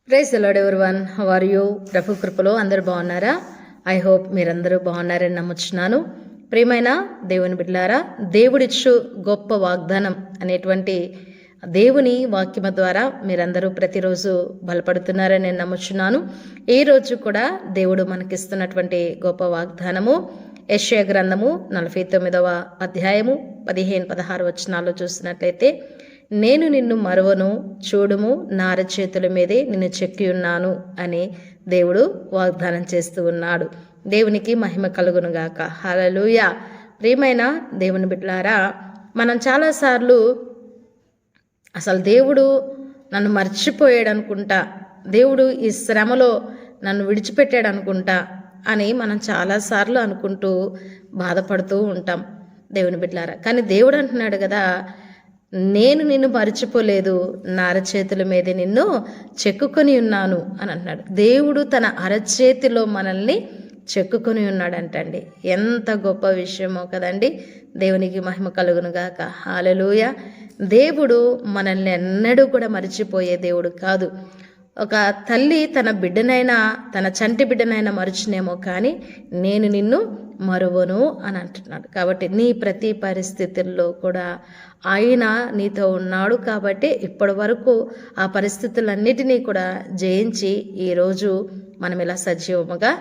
Praise the lord everyone. How are you? ప్రభు కృపలో అందరూ బాగున్నారా? ఐ హోప్ మీరందరూ బాగున్నారని నమ్ముచున్నాను. ప్రియమైన దేవుని బిడ్డలారా, దేవుడిచ్చు గొప్ప వాగ్దానం అనేటువంటి దేవుని వాక్యమ ద్వారా మీరందరూ ప్రతిరోజు బలపడుతున్నారని నేను నమ్ముచున్నాను. ఈ రోజు కూడా దేవుడు మనకిస్తున్నటువంటి గొప్ప వాగ్దానము యెషయా గ్రంథము 49వ అధ్యాయము 15-16 వచనాల్లో చూసినట్లయితే, నేను నిన్ను మరువను, చూడుము నా అరచేతుల మీదే నిన్ను చెక్కి ఉన్నాను అని దేవుడు వాగ్దానం చేస్తూ ఉన్నాడు. దేవునికి మహిమ కలుగునుగాక. హల్లెలూయా. ప్రియమైన దేవుని బిడ్డలారా, మనం చాలాసార్లు అసలు దేవుడు నన్ను మర్చిపోయాడు అనుకుంటా, దేవుడు ఈ శ్రమలో నన్ను విడిచిపెట్టాడు అనుకుంటా అని మనం చాలాసార్లు అనుకుంటూ బాధపడుతూ ఉంటాం దేవుని బిడ్డలారా. కానీ దేవుడు అంటున్నాడు కదా, నేను నిన్ను మర్చిపోలేదు, నా అరచేతుల మీదే నిన్ను చెక్కుకొని ఉన్నాను అని అంటున్నాడు. దేవుడు తన అరచేతిలో మనల్ని చెక్కుకొని ఉన్నాడంటండి. ఎంత గొప్ప విషయమో కదండి. దేవునికి మహిమ కలుగును గాక. హల్లెలూయా. దేవుడు మనల్ని ఎన్నడూ కూడా మర్చిపోయే దేవుడు కాదు. ఒక తల్లి తన బిడ్డనైనా, తన చంటి బిడ్డనైనా మరుచునేమో, కానీ నేను నిన్ను మరువను అని అంటున్నాడు. కాబట్టి నీ ప్రతి పరిస్థితుల్లో కూడా ఆయన నీతో ఉన్నాడు. కాబట్టి ఇప్పటి వరకు ఆ పరిస్థితులన్నిటినీ కూడా జయించి ఈరోజు మనం ఇలా సజీవముగా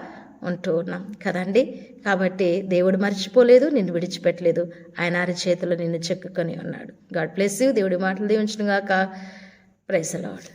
ఉంటూ ఉన్నాం కదండి. కాబట్టి దేవుడు మర్చిపోలేదు, నిన్ను విడిచిపెట్టలేదు. ఆయన అరచేతిలో నిన్ను చెక్కుకొని ఉన్నాడు. God bless you. దేవుడి మాటలు దీవించును గాక. Praise the lord.